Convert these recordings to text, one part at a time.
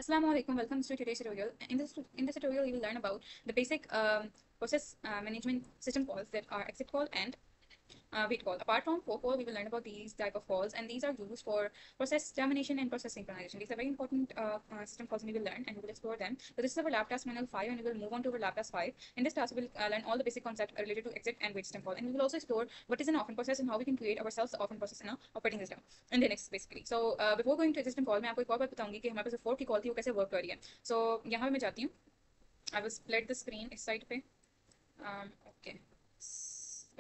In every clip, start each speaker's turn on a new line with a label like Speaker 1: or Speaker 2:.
Speaker 1: Assalamu alaikum. Welcome to today's tutorial. In this tutorial, you will learn about the basic process management system calls that are exit call and wait call. Apart from for call, we will learn about these type of calls, and these are used for process termination and process synchronization. These are very important system calls, and we will learn and we will explore them. So this is our lab task manual 5, and we will move on to our lab task 5. In this task, we will learn all the basic concepts related to exit and wait system call, and we will also explore what is an orphan process and how we can create ourselves the orphan process in our operating system in Linux basically. So before going to exit system call, मैं आपको एक और बात बताऊंगी कि हमारे पास fork की call थी वो कैसे work कर रही है. So यहाँ पे मैं जाती हूँ. I will split the screen इस side पे. Okay.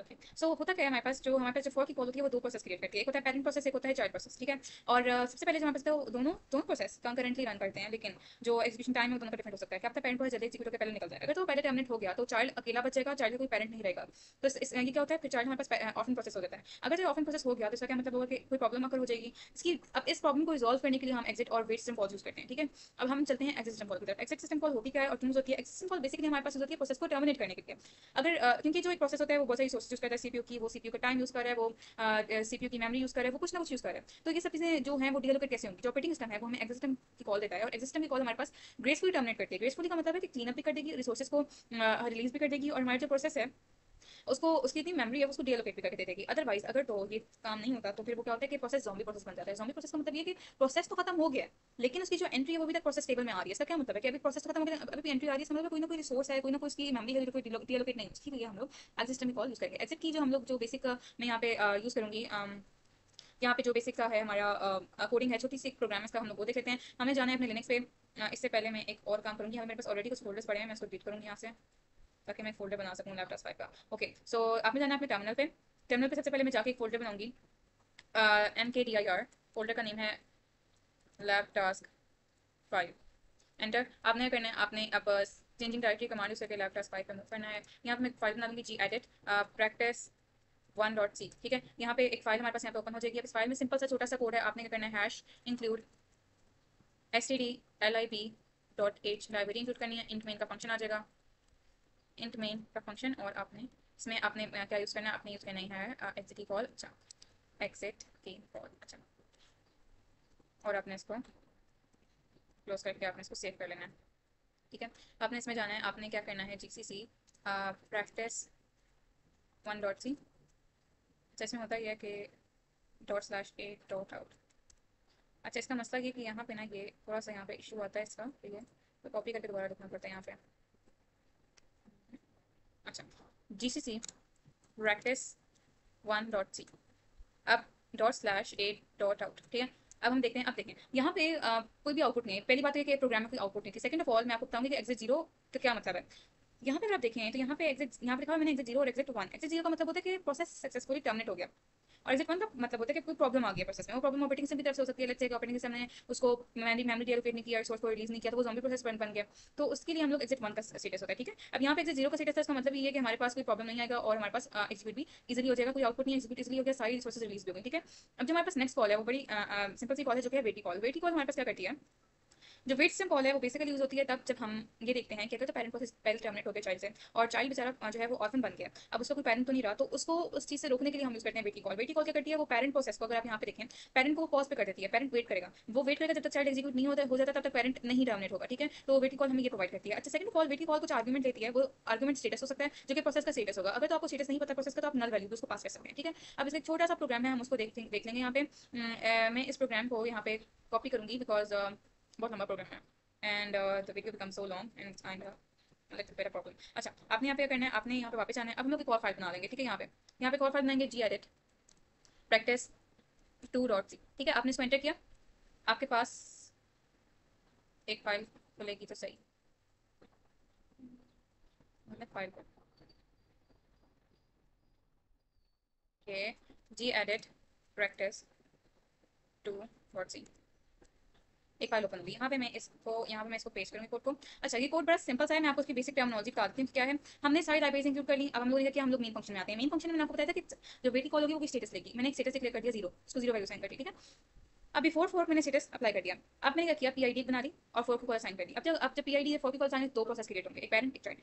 Speaker 1: ओके सो होता क्या है हमारे पास जो फोर्क की कॉल होती है वो दो प्रोसेस क्रिएट करती है. एक होता है पेरेंट प्रोसेस, एक होता है चाइल्ड प्रोसेस. ठीक है. और सबसे पहले जो हमारे पास तो दोनों दोनों प्रोसेस कंकरेंटली रन करते हैं, लेकिन जो एग्जीक्यूशन टाइम है वो दोनों का डिफरेंट हो सकता है. क्या पता पेरेंट प्रोसेस जल्दी एग्जीक्यूट होकर पहले निकल जाए. अगर तो पहले टर्मिनेट हो गया तो चाइल्ड अकेला बचेगा, चाइल्ड का कोई पेरेंट नहीं रहेगा. तो ये क्या होता है, फिर चाइल्ड हमारे पास ऑफन प्रोसेस हो जाता है. अगर जो ऑफन प्रोसेस हो गया तो इसका क्या मतलब होगा कि कोई प्रॉब्लम अगर हो जाएगी इसकी. अब इस प्रॉब्लम को रिजॉल्व करने के लिए हम एग्जिट और वेट सिस्टम कॉल यूज करते हैं. ठीक है. अब हम चलते हैं एग्जिट सिस्टम कॉल की तरफ. एग्जिट सिस्टम कॉल होती क्या है और क्यों होती है. एग्जिट सिस्टम कॉल बेसिकली हमारे पास होती है प्रोसेस को टर्मिनेट करने के लिए. अगर क्योंकि जो एक प्रोसेस होता है वो बहुत सारी सोर्सेज यूज करता है सीपीयू की, वो सीपीयू का टाइम यूज कर रहा है, वो सीपीयू की मेमोरी यूज कर रहा है, वो कुछ ना कुछ यूज कर रहा है. तो ये सब चीजें जो हैं वो डीएलोकेट कैसे होंगी. जो ऑपरेटिंग सिस्टम है वो हमें एग्जिट सिस्टम की कॉल देता है, और एग्जिट सिस्टम की कॉल हमारे पास ग्रेसफुली टर्मिनेट करती है. ग्रेसफुली का मतलब है कि क्लीन अप भी कर देगी, रिसोर्सेज को रिलीज भी कर देगी, और हमारी जो प्रोसेस है उसको उसकी इतनी मेमोरी है उसको डीएलोकेट भी करके दे देगी. अदरवाइज अगर तो ये काम नहीं होता तो फिर वो क्या होता है कि प्रोसेस ज़ॉम्बी प्रोसेस बन जाता है. ज़ॉम्बी प्रोसेस का मतलब ये कि प्रोसेस तो खत्म हो गया है लेकिन उसकी जो एंट्री है वो अभी तक प्रोसेस टेबल में आ रही है. इसका क्या मतलब है कि अभी प्रोसेस तो खत्म हो गया, अभी भी एंट्री आ रही है. इसका मतलब कोई ना कोई रिसोर्स है, कोई ना कोई उसकी मेमोरी है जो कोई डीएलोकेट नहीं. उसके लिए हम लोग एग्जिट सिस्टम की कॉल यूज करेंगे. एग्जिट की जो हम लोग जो बेसिक मैं यहाँ पे यूज करूंगी, यहाँ पे जो बेसिक सा है हमारा कोडिंग है, छोटी सी एक प्रोग्राम इसका हम लोग वो देख लेते हैं. हमें जाना है अपने लिनक्स पे. इससे पहले मैं एक और काम करूंगी. मेरे पास ऑलरेडी कुछ फोल्डर्स पड़े हैं, मैं उसको डिलीट करूंगी यहाँ से ताकि मैं फोल्डर बना सकूँ लैपटॉप फाइव का. ओके सो आपने जाना है अपने टर्मिनल पे. टर्मिनल पे सबसे पहले मैं जाके एक फोल्डर बनाऊंगी. MKDIR फोल्डर का नेम है लैब टास्क 5. एंटर आपने करना है. आपने अब चेंजिंग डायरेक्टरी कमांड यूज करके लैब टास्क 5 पे मूव करना है. यहाँ पे मैं फाइल बना लूंगी जी एडिट प्रैक्टिस 1.c. ठीक है. यहाँ पे एक फाइल हमारे पास यहाँ पे ओपन हो जाएगी. अब इस फाइल में सिंपल सा छोटा सा कोड है. आपने क्या करना है, hash include stdlib.h library include करनी है. इंट मेन का फंक्शन आ जाएगा, इंट मेन का फंक्शन, और आपने इसमें आपने क्या यूज़ करना है, आपने यूज़ करना है एग्जिट की कॉल. अच्छा एग्जिट की कॉल. अच्छा और आपने इसको क्लोज करके आपने इसको सेव कर लेना है. ठीक है. आपने इसमें जाना है. आपने क्या करना है, GCC प्रैक्टिस 1.c. अच्छा इसमें होता है कि ./8.out. अच्छा इसका मसला ये कि यहाँ पे ना ये थोड़ा सा यहाँ पे इशू आता है इसका. ठीक है. तो कॉपी करके दोबारा लिखना पड़ता है यहाँ पे. अच्छा GCC प्रैक्टिस 1.c. अब ./8.out. ठीक है. अब हम देखते हैं. अब देखें यहाँ पे कोई भी आउटपुट नहीं है. पहली बात है कि प्रोग्राम में कोई आउटपुट नहीं थी. सेकंड ऑफ ऑल मैं आपको बताऊंगी कि एग्जिट जीरो का क्या मतलब है. यहाँ पे अगर आप देखें तो यहाँ पे एग्जिट, यहाँ पे लिखा हुआ मैंने एग्जिट जीरो और एग्जिट वन. एग्जिट जीरो का मतलब होता है कि प्रोसेस सक्सेसफुली टर्मिनेट हो गया, और एग्जिट वन का मतलब होता है कि कोई प्रॉब्लम आ गया प्रोसेस में. वो प्रॉब्लम ऑपरेटिंग सिस्टम की तरफ से हो सकती है. लेट्स से ऑपरेटिंग सिस्टम ने उसको मेमोरी डीलोकेट नहीं किया, रिसोर्स को रिलीज नहीं किया, तो वो ज़ॉम्बी प्रोसेस बन गया. तो उसके लिए हम लोग एग्जिट वन का स्टेटस होता है. ठीक है. अब यहाँ पे एग्जिट जीरो का स्टेटस है, इसका मतलब ये है कि हमारे पास कोई प्रॉब्लम नहीं आएगा और हमारे पास एग्जीक्यूट भी इजीली हो जाएगा. कोई आउटपुट नहीं, एग्जीक्यूट इजीली हो गया, सारी रिसोर्सेज रिलीज भी हो गई. ठीक है. अब जो हमारे पास नेक्स्ट कॉल है वो बड़ी सिंपल सी कॉल है जो कि है वेटी कॉल. वेटी कॉल हमारे पास क्या करती है, जो वेट सिस्टम कॉल है वो बेसिकली यूज होती है तब जब हम ये देखते हैं कि अगर तो पेरेंट प्रोसेस पहले टर्मिनेट हो गया चाइल्ड से, और चाइल्ड बेचारा जो है वो ऑर्फन बन गया, अब उसका कोई पेरेंट तो नहीं रहा, तो उसको उस चीज़ से रोकने के लिए हम यूज करते हैं वेटी कॉल. वेटी कॉल क्या करती है, वो पेरेंट प्रोसेस को, अगर आप यहाँ पे देखें, पेरेंट को पॉज पे कर देती है. पेरेंट वेट करेगा, वो वेट करेगा जब तक चाइल्ड एग्जीक्यूट नहीं हो जाता तब तक पेरेंट नहीं टर्मिनेट होगा. ठीक है. तो वेटी कॉल हमें ये प्रोवाइड करती है. अच्छा सेकंड कॉल, वेटी कॉल कुछ आर्गुमेंट लेती है. वो आर्गुमेंट स्टेटस हो सकता है जो कि प्रोसेस का स्टेटस होगा. अगर तो आपको स्टेटस नहीं पता प्रोसेस का तो आप नल वैल्यू उसको पास कर सकते हैं. ठीक है. अब इसका एक छोटा सा प्रोग्राम है, हम उसको देख लेंगे. यहाँ पे मैं इस प्रोग्राम को यहाँ पे कॉपी करूंगी बिकॉज बहुत लंबा प्रोग्राम है and the video becomes so long and it's kind of like a bit of problem. अच्छा आपने यहाँ पे क्या करना है, आपने यहाँ पे वापस आना है. अब हम लोग एक और फाइल बना लेंगे. ठीक है. यहाँ पे एक और फाइल बनाएंगे, जी एडिट प्रैक्टिस 2.c. ठीक है. आपने इसको एंटर किया, आपके पास एक फाइल खुलेगी तो सही, मतलब फाइल को जी एडिट प्रैक्टिस 2.c. एक फाइल ओपन होगी. यहाँ पे मैं इसको पेस्ट करूँगी कोड को. अच्छा ये कोड बड़ा सिंपल सा है. मैं आपको उसकी बेसिक टर्मिनोलॉजी बता देती हूँ क्या है. हमने सारी लाइब्रेरीज इंक्लूड कर ली. अब हम लोग मेन फंक्शन में आते हैं. मेन फंक्शन में मैंने आपको बताया था कि जो वेटी कॉल होगी वो स्टेटस लेगी. मैंने एक स्टेटस डिक्लेयर कर दिया जीरो, उसको जीरो वैल्यू साइन कर दी. ठीक है. अब बिफोर फोर्क मैंने स्टेटस अप्लाई कर दिया। अब मैंने क्या किया, पीआईडी बना दी और फोर्क को कॉल साइन कर दी। अब जब पीआईडी या फोर्क की कॉल साइन, दो प्रोसेस क्रिएट होंगे, एक पेरेंट एक चाइल्ड।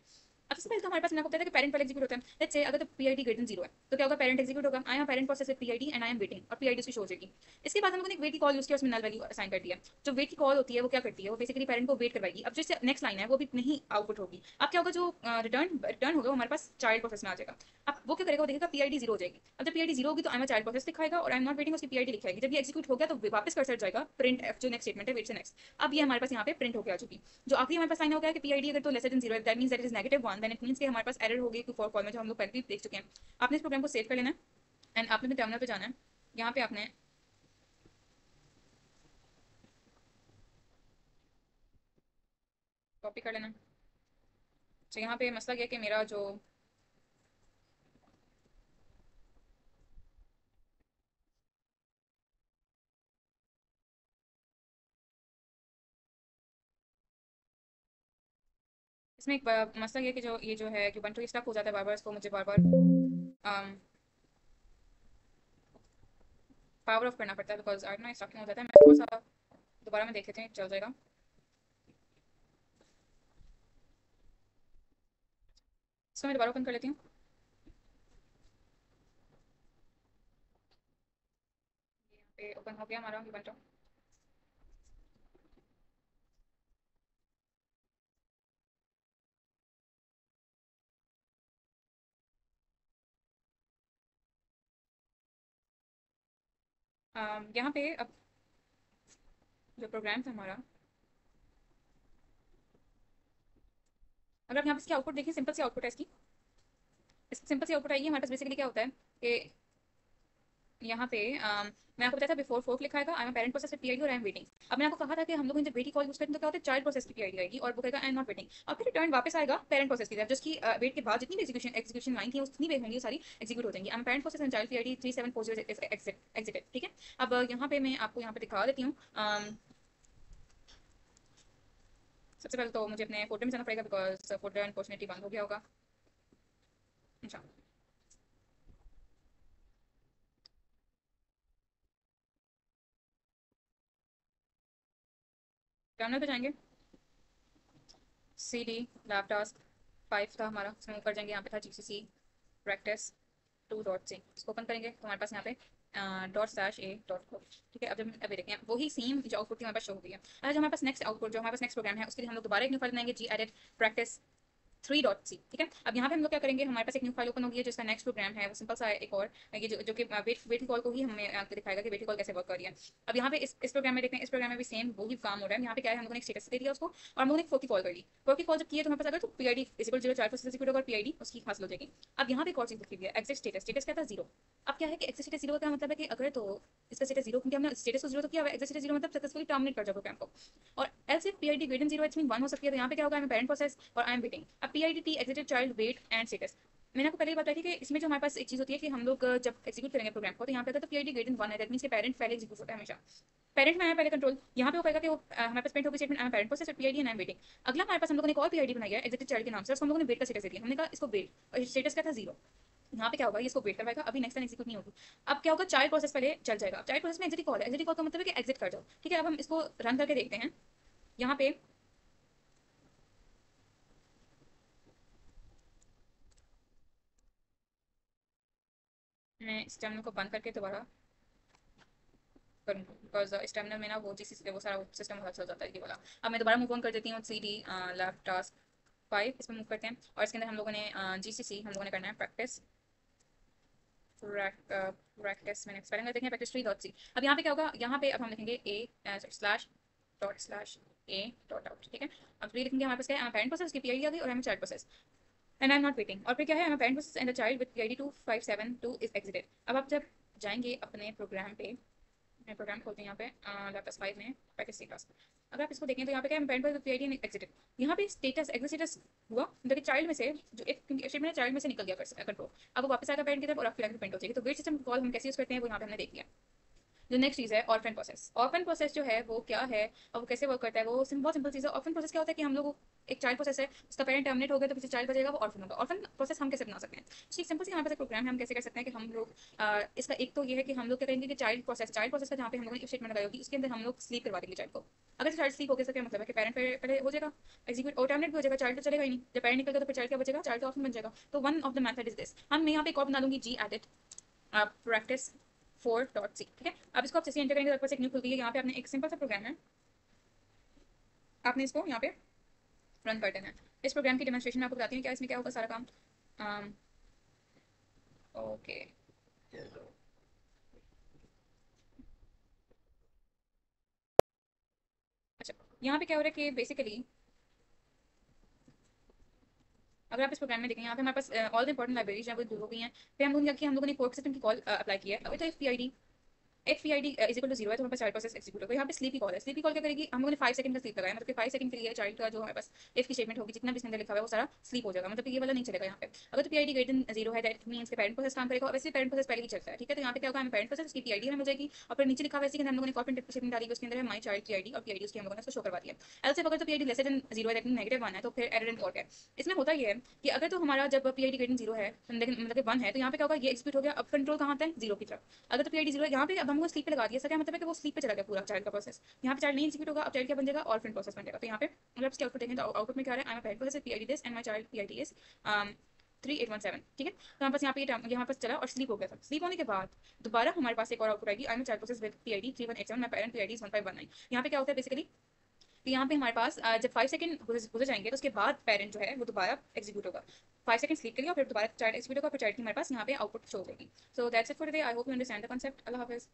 Speaker 1: अब सबसे पहले तो हमारे पास मैंने आपको बताया था कि पेरेंट पहले एग्जीक्यूट होता है। लेट्स से अगर तो पीआईडी ग्रेटर देन 0 है तो क्या होगा, पेरेंट एग्जीक्यूट होगा, आई am parent process with PID and I am waiting, और पीआईडी उसकी शो हो जाएगी। इसके बाद हम लोगों ने एक वेट की कॉल यूज किया, उसमें नल वैल्यू असाइन कर दिया। जो वेट की कॉल होती है वो क्या करती है, वो बेसिकली पेरेंट को वेट करवाएगी। अब जैसे नेक्स्ट लाइन है वो भी नहीं आउटपुट होगी। अब क्या होगा, जो रिटर्न होगा वो हमारे पास चाइल्ड प्रोसेस में आ जाएगा। अब वो क्या करेगा, वो देखेगा पीआईडी 0 हो जाएगी। अब जब पीआईडी 0 होगी तो आई एम चाइल्ड प्रोसेस दिखाएगा और आई एम नॉट वेटिंग उसकी पीआईडी लिखाएगी। जब ये एग्जीक्यूट हो गया तो वापस कर्सर जाएगा प्रिंट एफ, जो नेक्स्ट स्टेटमेंट है वेट से नेक्स्ट। अब ये हमारे पास यहाँ पे प्रिंट होकर आ चुकी। जो आखिरी हमारे पास साइन हो गया कि पीआईडी अगर तो लेसर देन 0 है, that means that is -1, then it means कि हमारे पास एरर होगी फॉर कॉल में, जो हम लोग पहले भी देख चुके हैं। आपने इस प्रोग्राम को सेव कर लेना है एंड आपने अपने टर्मिनल पे जाना है। यहाँ पे आपने कॉपी कर लेना है। तो यहाँ पे मसला ये है कि मेरा जो इसमें एक मसला ये है कि जो ये जो है कि Ubuntu स्टक हो जाता है बार बार, इसको मुझे बार बार पावर ऑफ करना पड़ता है, बिकॉज आई नो स्टक हो जाता है। मैं थोड़ा सा दोबारा में देख लेते हैं, चल जाएगा। इसको मैं दोबारा ओपन कर लेती हूँ। यहाँ पे ओपन हो गया हमारा Ubuntu। यहाँ पे अब जो प्रोग्राम था हमारा, अगर आप यहाँ पे इसकी आउटपुट देखिए, सिंपल सी आउटपुट है इसकी। इसकी सिंपल सी आउटपुट आएगी हमारे पास। बेसिकली क्या होता है कि यहाँ पे मैं आपको बताया था बिफोर फोर्क लिखा है, आई एम पेरेंट प्रोसेस पीआईडी और आई एम वेटिंग। अब मैंने आपको कहा था कि हम लोग जब वेट की कॉल यूज करते हैं तो क्या होता है, चाइल्ड प्रोसेस की पीआईडी आएगी और वो कहेगा आई एम नॉट वेटिंग, और फिर रिटर्न वापस आएगा पेरेंट प्रोसेस की तरफ, जिसकी वेट के बाद जितनी भी एग्जीक्यूशन लाइन थी उतनी भी होंगी, सारी एग्जीक्यूट हो जाएंगी। आई am parent process and child PID 3740 exerted. ठीक है, अब यहाँ पे मैं आपको यहाँ पे दिखा देती हूँ। सबसे पहले तो मुझे अपने फोल्डर में जाना पड़ेगा, बिकॉज फोल्डर अनफॉर्चुनेटली बंद हो गया होगा। अच्छा, टर्मिनल पे जाएंगे, सी डी लैब टास्क 5 था हमारा, उसमें ऊपर जाएंगे, यहाँ पे था जीसीसी प्रैक्टिस 2.c। इसको ओपन करेंगे तो हमारे पास यहाँ पे ./a.co। ठीक है, अब जब अभी देखें वही सेम जो आउटपुट थी हमारे पास शो हो गई है। आज हमारे पास नेक्स्ट आउटपुट, जो हमारे पास नेक्स्ट प्रोग्राम है, उसके लिए हम लोग दोबारा एक न्यू फाइल बनाएंगे, जी एडिट प्रैक्टिस 3.c। ठीक है, अब यहाँ पे हम लोग क्या करेंगे, हमारे पास एक न्यू फाइल ओपन होगी है जिसका नेक्स्ट प्रोग्राम है वो सिंपल सा है एक और, ये जो कि वेट कॉल को ही हमें आपको दिखाएगा कि वेट कॉल कैसे वर्क कर रही है। अब यहाँ पे इस प्रोग्राम में देखते हैं, इस प्रोग्राम में भी सेम वही काम हो रहा है। यहाँ पे क्या है, हम लोगों ने एक स्टेटस दे दिया उसको और हम लोगों ने फोर्क की कॉल कर ली। फोर्क की कॉल जब की है तो हमारे पास अगर तो पीआईडी इक्वल 0 4 प्रोसेस एग्जीक्यूट होगा और पीआईडी उसकी हासिल हो जाएगी। अब यहाँ पे एक और चीज लिखी हुई है, एग्जिट स्टेटस। स्टेटस क्या था, 0। अब क्या है कि एग्जिट स्टेटस 0 का मतलब है कि अगर तो इसका स्टेटस 0, क्योंकि हमने स्टेटस को 0 तो किया, एग्जिट स्टेटस 0 मतलब सक्सेसफुली टर्मिनेट कर जाओ प्रोग्राम को। और else if PID greater than 0 it's mean 1 हो सकती है, तो यहाँ पे क्या होगा, आई एम पेरेंट प्रोसेस और आई एम वेटिंग। अब PID t exited child wait and status. मैंने आपको पहले ही बताया थी कि इसमें जो हमारे पास एक चीज होती है कि हम लोग जब एक्जीक्यूट करेंगे प्रोग्राम को तो यहाँ पे तो पीआईडी ग्रेटर देन 1 है, दैट मींस कि पेरेंट पहले एक्जीक्यूट होता है हमेशा। पेरेंट में आया पहले कंट्रोल, यहाँ पे वो कहेगा कि वो हमारे पास प्रिंट होगी statement I am parent process और PID and I am waiting. अगला हमारे पास हम लोगों ने एक और पीआईडी बनाई है एग्जिटेड चाइल्ड के नाम से, उसको हम लोगों ने वेट का स्टेटस दे दिया। हमने कहा इसको वेट, और स्टेटस क्या था, 0। यहाँ पे क्या होगा, ये इसको वेट करवाएगा, अभी नेक्स्ट टाइम एक्जीक्यूट नहीं होगी। अब क्या होगा, चाइल्ड प्रोसेस पहले चल जाएगा। चाइल्ड प्रोसेस में एग्जिट कॉल है, एग्जिट कॉल का मतलब है कि एग्जिट कर जाओ। ठीक है, अब हम इसको रन करके देखते हैं। यहाँ पे मैं इस टर्मिनल को बंद करके दोबारा करूँ, बिकॉज इस टर्मिनल में ना वो जीसीसी वो सारा सिस्टम बहुत चल जाता है ये वाला। अब मैं दोबारा मूव ऑन कर देती हूँ, सी डी लैब टास्क 5 इसमें मूव करते हैं और इसके अंदर हम लोगों ने जीसीसी हम लोगों ने करना है प्रैक्टिस प्रैक्टिस। मैंने स्पेलिंग देखें प्रैक्टिस 3.c। अब यहाँ पे क्या होगा, यहाँ पे अब हम लिखेंगे a slash dot slash a dot out. ठीक है, अब फिर लिखेंगे हमारे पास क्या है, पेरेंट प्रोसेस की पीआईडी आ गई और हमें child process and I am not waiting. और फिर क्या है, हमें parent process and the child with PID 2572 is exerted. अब आप जब जाएंगे अपने प्रोग्राम पे, मैं प्रोग्राम खोलते हैं यहाँ पे लैपटॉप 5 में प्रैक्टिस सी क्लास। अगर आप इसको देखें तो यहाँ पे क्या है, पेरेंट पर पीआईडी एग्जिटेड। यहाँ पे स्टेटस एग्जिट स्टेटस हुआ मतलब कि चाइल्ड में से जो एक स्टेटमेंट चाइल्ड में से निकल गया कंट्रोल, अब वो वापस आएगा पेरेंट की तरफ और फिर प्रिंट हो जाएगी। तो वेट सिस्टम कॉल हम कैसे यूज करते हैं वो यहाँ पे हमने देख लिया। जो नेक्स्ट चीज़ है ऑर्फन प्रोसेस। ऑर्फन प्रोसेस जो है वो क्या है और वो कैसे वर्क करता है, वो बहुत सिंपल चीज़ है। ऑर्फन प्रोसेस क्या होता है कि हम लोग एक चाइल्ड प्रोसेस है, उसका पेरेंट टर्मिनेट हो गया तो किसी चाइल्ड बचेगा, वो ऑर्फन होगा। ऑर्फन प्रोसेस हम कैसे बना सकते हैं? ठीक सिंपल सी हमारे पास एक प्रोग्राम है, हम कैसे कर सकते हैं कि हम लोग इसका एक तो ये है कि हम लोग क्या करेंगे कि चाइल्ड प्रोसेस का जहाँ पे हम लोगों ने स्टेटमेंट लगाई होगी उसके अंदर हम लोग स्लीप करवा देंगे चाइल्ड को। अगर चाइल्ड स्लीप हो गया तो क्या मतलब है कि पेरेंट पहले हो जाएगा एग्जीक्यूट और टर्मिनेट भी हो जाएगा, चाइल्ड तो चलेगा ही नहीं। जब पेरेंट निकल गया तो फिर चाइल्ड क्या बचेगा? चाइल्ड तो ऑर्फन बन जाएगा। तो one of the method is this. हम मैं यहाँ पे एक और बना दूंगी जी एडिट प्रैक्टिस 4.c। ठीक है, अब इसको आप जैसे एंटर करेंगे तो आपके पास एक न्यू खुल गई है। यहाँ पे आपने एक सिंपल सा प्रोग्राम है, आपने इसको यहाँ पे रन कर देना है। इस प्रोग्राम की डेमोन्स्ट्रेशन में आपको बताती हूँ क्या इसमें क्या होगा सारा काम। ओके अच्छा, यहाँ पे क्या हो रहा है कि बेसिकली अगर आप इस प्रोग्राम में देखें, यहाँ पे हमारे पास ऑल द इंपॉर्टेंट लाइब्रेरीज हैं वो दूर हो गई हैं। फिर हम लोगों ने कोर्ट सिस्टम की कॉल अप्लाई की है। अभी तो F P I D is equal to zero है तो हमारे पास चाइल्ड प्रोसेस एग्जीक्यूट होगा। यहाँ पे स्लीपी कॉल है। स्लीपी कॉल क्या करेगी? हम लोगों ने 5 सेकंड का स्लीप लगाया, मतलब कि 5 सेकंड के लिए चाइल्ड का जो हमारे पास इफ की स्टेटमेंट होगी जितना भी इसके अंदर लिखा हुआ है वो सारा स्लीप हो जाएगा, मतलब कि ये वाला नहीं चलेगा यहाँ पे। अगर तो P I D greater than zero है दैट मीन्स के पेरेंट प्रोसेस काम करेगा। वैसे पेरेंट प्रोसेस पहले ही चलता है, ठीक है। तो यहाँ पे क्या होगा, हमें पेरेंट प्रोसेस उसकी पी आई डी हमें मिल जाएगी और फिर नीचे लिखा हुआ है कि हम लोगों ने कॉर्पोरेट स्टेटमेंट डाली है, उसके अंदर है माई चाइल्ड की आई डी और पी आई डी उसकी हम लोगों ने उसको शो करवा दिया। एल्स अगर तो P I D less than zero है दैट मीन नेगेटिव वन है तो फिर एरर एंड फॉल्ट है। इसमें होता ये है कि अगर तो हमारा जब P I D greater zero है मतलब कि वन है तो यहाँ पे क्या होगा, ये एग्जीक्यूट हो गया। अब कंट्रोल कहाँ आता है? जीरो की तरफ। अगर तो पी आई डी जीरो है यहाँ पे, अब हमको स्लीप पे लगा दिया, इसका क्या मतलब है कि वो स्लीप पे चला गया पूरा चाइल्ड का प्रोसेस। यहाँ पे चाइल्ड नहीं एग्जीक्यूट होगा, अब चाइल्ड क्या बन जाएगा? ऑर्फन प्रोसेस बन जाएगा। तो यहाँ पे अगर आप इसके आउटपुट देखें तो आउटपुट में क्या आ रहा है? I am a parent process P I D this and my child P I D is 3817। ठीक है, तो हमारे पास यहाँ पे यहाँ पास चला और स्लीप हो गया था। स्लीप होने के बाद दोबारा हमारे पास एक और आउटपुट आएगी, I am child process with P I D 3187, my parent P I D is 1519। यहाँ पे क्या होता है बेसिकली कि यहाँ पे हमारे पास जब 5 सेकंड गुजर जाएंगे तो उसके बाद पेरेंट जो है वो दोबारा एग्जीक्यूट होगा। 5 सेकंड स्लीप के लिए और फिर दोबारा चाइल्ड एग्जीक्यूट होगा, फिर चाइल्ड की हमारे पास यहाँ पे आउटपुट शो हो जाएगी। So that's it for today. I hope you understand the concept. अल्लाह हाफिज़।